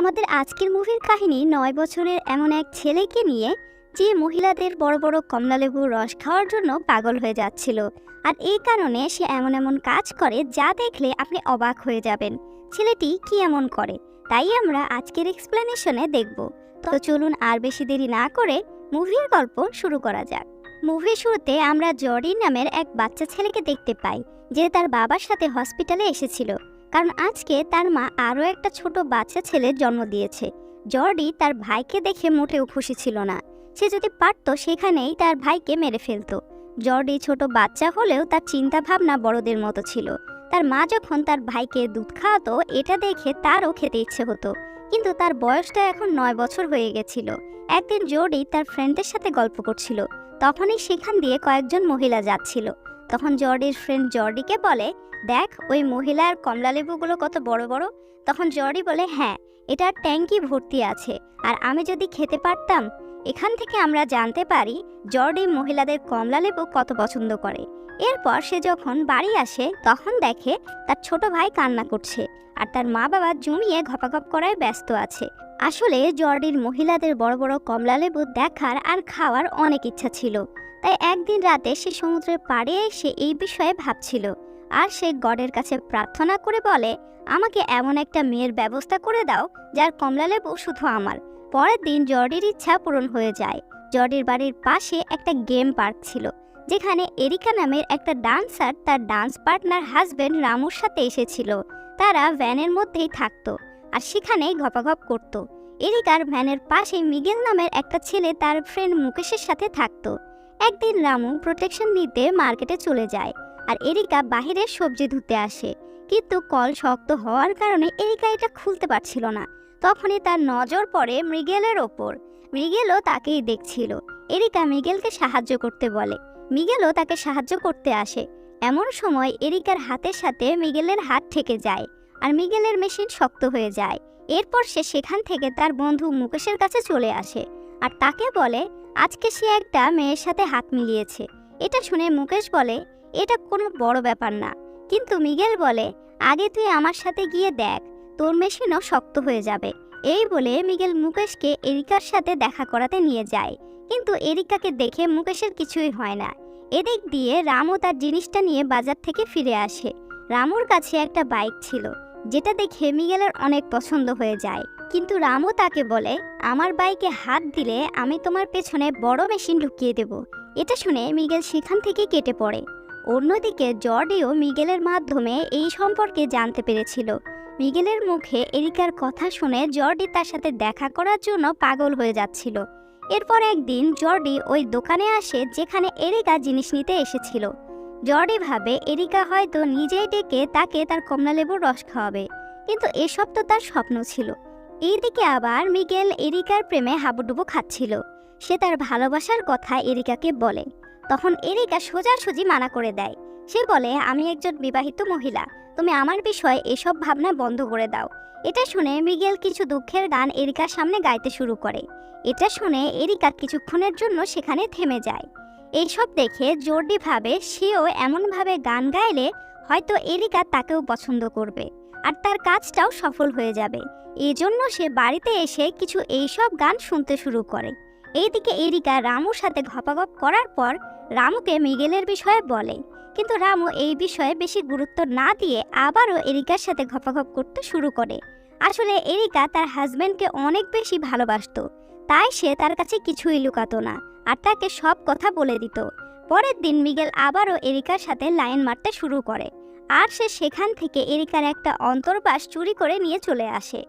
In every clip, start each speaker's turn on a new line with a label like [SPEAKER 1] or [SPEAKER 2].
[SPEAKER 1] আমাদের আজকের মুভির কাহিনী ৯ বছরের এমন এক ছেলেকে নিয়ে যে মহিলাদের বড় বড় কমলালেবুর রস খাওয়ার জন্য পাগল হয়ে যাচ্ছিল। আর এই কারণে সে এমন এমন কাজ করে যা দেখলে আপনি অবাক হয়ে যাবেন ছেলেটি কি এমন করে। তাই আমরা আজকের এক্সপ্লেনেশনে দেখব। তো চলুন আর বেশি দেরি না করে মুভির গল্প শুরু করা যাক। মুভির শুরুতে আমরা জর্ডি নামের এক বাচ্চা ছেলেকে দেখতে পাই, যে তার বাবার সাথে হসপিটালে এসেছিল, কারণ আজকে তার মা আরও একটা ছোট বাচ্চা ছেলের জন্ম দিয়েছে। জর্ডি তার ভাইকে দেখে মোটেও খুশি ছিল না। সে যদি পারত সেখানেই তার ভাইকে মেরে ফেলতো। জর্ডি ছোট বাচ্চা হলেও তার চিন্তা ভাবনা বড়দের মতো ছিল। তার মা যখন তার ভাইকে দুধ খাওয়াতো এটা দেখে তারও খেতে ইচ্ছে হতো, কিন্তু তার বয়সটা এখন ৯ বছর হয়ে গেছিল। একদিন জর্ডি তার ফ্রেন্ডের সাথে গল্প করছিল, তখনই সেখান দিয়ে কয়েকজন মহিলা যাচ্ছিল। তখন জর্ডির ফ্রেন্ড জর্ডিকে বলে, দেখ ওই মহিলার কমলালেবুগুলো কত বড় বড়। তখন জর্ডি বলে, হ্যাঁ, এটা ট্যাঙ্কি ভর্তি আছে, আর আমি যদি খেতে পারতাম। এখান থেকে আমরা জানতে পারি জর্ডি মহিলাদের কমলালেবু কত পছন্দ করে। এরপর সে যখন বাড়ি আসে তখন দেখে তার ছোট ভাই কান্না করছে, আর তার মা বাবা জমিয়ে ঘপাঘপ করায় ব্যস্ত আছে। আসলে জর্ডির মহিলাদের বড় বড় কমলালেবু দেখার আর খাওয়ার অনেক ইচ্ছা ছিল। তাই একদিন রাতে সে সমুদ্রের পাড়ে এসে এই বিষয়ে ভাবছিল, আর সে গডের কাছে প্রার্থনা করে বলে, আমাকে এমন একটা মেয়ের ব্যবস্থা করে দাও যার কমলালেবু শুধু আমার। পরের দিন জর্ডির ইচ্ছা পূরণ হয়ে যায়। জর্ডির বাড়ির পাশে একটা গেম পার্ক ছিল, যেখানে এরিকা নামের একটা ডান্সার তার ডান্স পার্টনার হাজবেন্ড রামুর সাথে এসেছিল। তারা ভ্যানের মধ্যেই থাকতো আর সেখানেই ঘপাঘপ করত। এরিকার ভ্যানের পাশে মিগেল নামের একটা ছেলে তার ফ্রেন্ড মুকেশের সাথে থাকতো। একদিন রামু প্রোটেকশন নিতে মার্কেটে চলে যায়, আর এরিকা বাহিরে সবজি ধুতে আসে, কিন্তু কল শক্ত হওয়ার কারণে এরিকা এটা খুলতে পারছিল না। তখনই তার নজর পড়ে মৃগেলের ওপর। মৃগেলও তাকেই দেখছিল। এরিকা মিগেলকে সাহায্য করতে বলে, মিগেলও তাকে সাহায্য করতে আসে। এমন সময় এরিকার হাতের সাথে মিগেলের হাত ঠেকে যায়, আর মিগেলের মেশিন শক্ত হয়ে যায়। এরপর সে সেখান থেকে তার বন্ধু মুকেশের কাছে চলে আসে, আর তাকে বলে আজকে সে একটা মেয়ের সাথে হাত মিলিয়েছে। এটা শুনে মুকেশ বলে, এটা কোনো বড় ব্যাপার না। কিন্তু মিগেল বলে, আগে তুই আমার সাথে গিয়ে দেখ, তোর মেশিনও শক্ত হয়ে যাবে। এই বলে মিগেল মুকেশকে এরিকার সাথে দেখা করাতে নিয়ে যায়, কিন্তু এরিকাকে দেখে মুকেশের কিছুই হয় না। এদিক দিয়ে রামু তার জিনিসটা নিয়ে বাজার থেকে ফিরে আসে। রামুর কাছে একটা বাইক ছিল, যেটা দেখে মিগেলের অনেক পছন্দ হয়ে যায়। কিন্তু রামু তাকে বলে, আমার বাইকে হাত দিলে আমি তোমার পেছনে বড় মেশিন ঢুকিয়ে দেব। এটা শুনে মিগেল সেখান থেকে কেটে পড়ে। অন্যদিকে জর্ডিও মিগেলের মাধ্যমে এই সম্পর্কে জানতে পেরেছিল। মিগেলের মুখে এরিকার কথা শুনে জর্ডি তার সাথে দেখা করার জন্য পাগল হয়ে যাচ্ছিল। এরপর একদিন জর্ডি ওই দোকানে আসে যেখানে এরিকা জিনিস নিতে এসেছিল। জর্ডি ভাবে এরিকা হয়তো নিজেই ডেকে তাকে তার কমলালেবুর রস খাওয়াবে, কিন্তু এসব তো তার স্বপ্ন ছিল। এইদিকে আবার মিগেল এরিকার প্রেমে হাবুডুবু খাচ্ছিল। সে তার ভালোবাসার কথা এরিকাকে বলে, তখন এরিকা সোজাসুজি মানা করে দেয়। সে বলে, আমি একজন বিবাহিত মহিলা, তুমি আমার বিষয়ে এসব ভাবনা বন্ধ করে দাও। এটা শুনে মিগেল কিছু দুঃখের গান এরিকার সামনে গাইতে শুরু করে। এটা শুনে এরিকা কিছুক্ষণের জন্য সেখানে থেমে যায়। এইসব দেখে জর্ডি ভাবে সেও এমনভাবে গান গাইলে হয়তো এরিকা তাকেও পছন্দ করবে, আর তার কাজটাও সফল হয়ে যাবে। এজন্য সে বাড়িতে এসে কিছু এইসব গান শুনতে শুরু করে। এইদিকে এরিকা রামুর সাথে ঘপাঘপ করার পর রামুকে মিগেলের বিষয়ে বলে, কিন্তু রামু এই বিষয়ে বেশি গুরুত্ব না দিয়ে আবারও এরিকার সাথে ঘপাঘপ করতে শুরু করে। আসলে এরিকা তার হাজবেন্ডকে অনেক বেশি ভালোবাসতো, তাই সে তার কাছে কিছুই লুকাতো না, আর তাকে সব কথা বলে দিত। পরের দিন মিগেল আবারও এরিকার সাথে লাইন মারতে শুরু করে, আর সে সেখান থেকে এরিকার একটা অন্তর্বাস চুরি করে নিয়ে চলে আসে।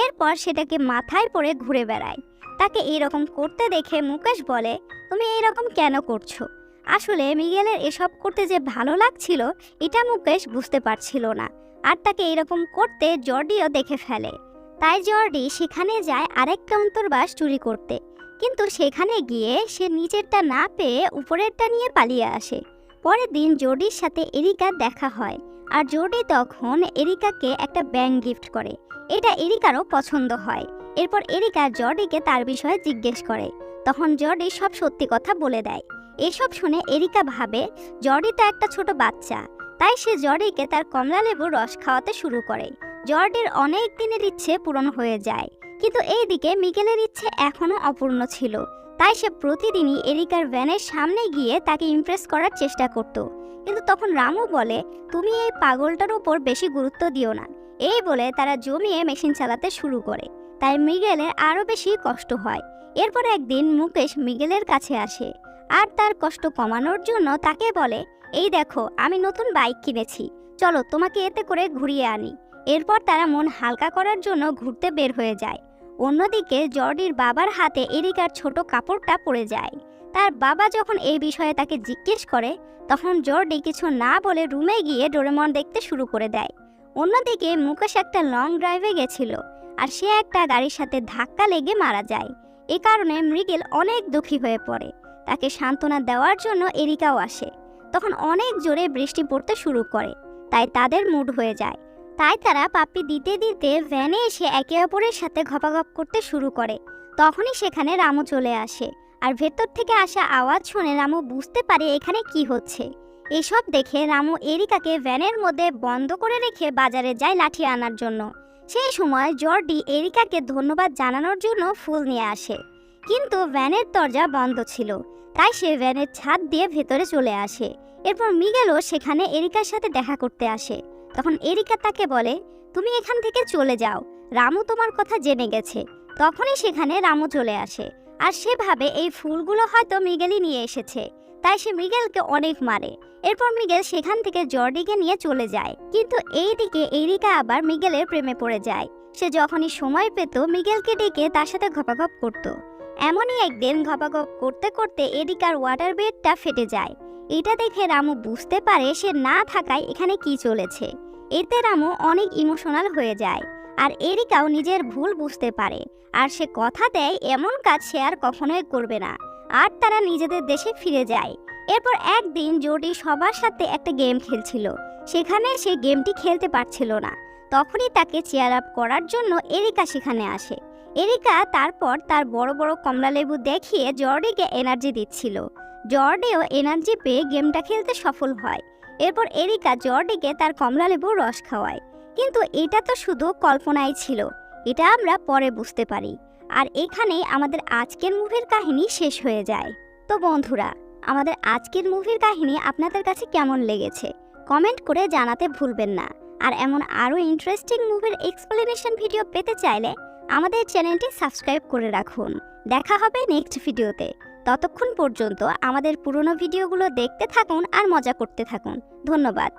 [SPEAKER 1] এরপর সেটাকে মাথায় পড়ে ঘুরে বেড়ায়। তাকে এরকম করতে দেখে মুকেশ বলে, তুমি এইরকম কেন করছো? আসলে মিগেলের এসব করতে যে ভালো লাগছিল এটা মুকেশ বুঝতে পারছিল না, আর তাকে এরকম করতে জর্ডিও দেখে ফেলে। তাই জর্ডি সেখানে যায় আরেকটা অন্তর্বাস চুরি করতে, কিন্তু সেখানে গিয়ে সে নিচেরটা না পেয়ে উপরেরটা নিয়ে পালিয়ে আসে। পরের দিন জর্ডির সাথে এরিকার দেখা হয়, আর জর্ডি তখন এরিকাকে একটা ব্যাঙ গিফট করে। এটা এরিকারও পছন্দ হয়। এরপর এরিকা জর্ডিকে তার বিষয়ে জিজ্ঞেস করে, তখন জর্ডি সব সত্যি কথা বলে দেয়। এসব শুনে এরিকা ভাবে জর্ডি তো একটা ছোট বাচ্চা, তাই সে জর্ডিকে তার কমলালেবুর রস খাওয়াতে শুরু করে। জর্ডির অনেক দিনের ইচ্ছে পূরণ হয়ে যায়। কিন্তু এইদিকে মিগেলের ইচ্ছে এখনো অপূর্ণ ছিল, তাই সে প্রতিদিনই এরিকার ভ্যানের সামনে গিয়ে তাকে ইমপ্রেস করার চেষ্টা করত। কিন্তু তখন রামু বলে, তুমি এই পাগলটার উপর বেশি গুরুত্ব দিও না। এই বলে তারা জমিয়ে মেশিন চালাতে শুরু করে, তাই মিগেলের আরও বেশি কষ্ট হয়। এরপর একদিন মুকেশ মিগেলের কাছে আসে আর তার কষ্ট কমানোর জন্য তাকে বলে, এই দেখো আমি নতুন বাইক কিনেছি, চলো তোমাকে এতে করে ঘুরিয়ে আনি। এরপর তারা মন হালকা করার জন্য ঘুরতে বের হয়ে যায়। অন্যদিকে জর্ডির বাবার হাতে এরিকার ছোট কাপড়টা পড়ে যায়। তার বাবা যখন এই বিষয়ে তাকে জিজ্ঞেস করে, তখন জর্ডি কিছু না বলে রুমে গিয়ে ডোরেমন দেখতে শুরু করে দেয়। অন্যদিকে মুকেশ একটা লং ড্রাইভে গেছিল আর সে একটা গাড়ির সাথে ধাক্কা লেগে মারা যায়। এ কারণে মৃগেল অনেক দুঃখী হয়ে পড়ে। তাকে সান্ত্বনা দেওয়ার জন্য এরিকাও আসে। তখন অনেক জোরে বৃষ্টি পড়তে শুরু করে, তাই তাদের মুড হয়ে যায়। তাই তারা পাপ্পি দিতে দিতে ভ্যানে এসে একে অপরের সাথে ঘপাঘপ করতে শুরু করে। তখনই সেখানে রামু চলে আসে আর ভেতর থেকে আসা আওয়াজ শুনে রামু বুঝতে পারে এখানে কি হচ্ছে। এসব দেখে রামু এরিকাকে ভ্যানের মধ্যে বন্ধ করে রেখে বাজারে যায় লাঠি আনার জন্য। সেই সময় জর্ডি এরিকাকে ধন্যবাদ জানানোর জন্য ফুল নিয়ে আসে, কিন্তু ভ্যানের দরজা বন্ধ ছিল, তাই সে ভ্যানের ছাদ দিয়ে ভেতরে চলে আসে। এরপর মিগেলও সেখানে এরিকার সাথে দেখা করতে আসে। তখন এরিকা তাকে বলে, তুমি এখান থেকে চলে যাও, রামু তোমার কথা জেনে গেছে। তখনই সেখানে রামু চলে আসে আর সে ভাবে এই ফুলগুলো হয়তো মিগেলই নিয়ে এসেছে, তাই সে মিগেলকে অনেক মারে। এরপর মিগেল সেখান থেকে জর্ডিকে নিয়ে চলে যায়। কিন্তু এইদিকে এরিকা আবার মিগেলের প্রেমে পড়ে যায়। সে যখনই সময় পেত মিগেলকে ডেকে তার সাথে ঘপাঘপ করত। এমনই একদিন ঘপাঘপ করতে করতে এরিকার ওয়াটার বেডটা ফেটে যায়। এটা দেখে রামু বুঝতে পারে সে না থাকায় এখানে কি চলেছে। এতে রামু অনেক ইমোশনাল হয়ে যায় আর এরিকাও নিজের ভুল বুঝতে পারে আর সে কথা দেয় এমন কাজ সে আর কখনোই করবে না। আর তারা নিজেদের দেশে ফিরে যায়। এরপর একদিন জর্ডি সবার সাথে একটা গেম খেলছিল, সেখানে সে গেমটি খেলতে পারছিল না। তখনই তাকে চেয়ার আপ করার জন্য এরিকা সেখানে আসে। এরিকা তারপর তার বড় বড় কমলালেবু দেখিয়ে জর্ডিকে এনার্জি দিচ্ছিল। জর্ডিও এনার্জি পেয়ে গেমটা খেলতে সফল হয়। এরপর এরিকা জর্ডিকে তার কমলালেবুর রস খাওয়ায়। কিন্তু এটা তো শুধু কল্পনাই ছিল, এটা আমরা পরে বুঝতে পারি। আর এখানেই আমাদের আজকের মুভির কাহিনী শেষ হয়ে যায়। তো বন্ধুরা, আমাদের আজকের মুভির কাহিনী আপনাদের কাছে কেমন লেগেছে কমেন্ট করে জানাতে ভুলবেন না। আর এমন আরও ইন্টারেস্টিং মুভির এক্সপ্লেনেশন ভিডিও পেতে চাইলে আমাদের চ্যানেলটি সাবস্ক্রাইব করে রাখুন। দেখা হবে নেক্সট ভিডিওতে। ততক্ষণ পর্যন্ত আমাদের পুরনো ভিডিওগুলো দেখতে থাকুন আর মজা করতে থাকুন। ধন্যবাদ।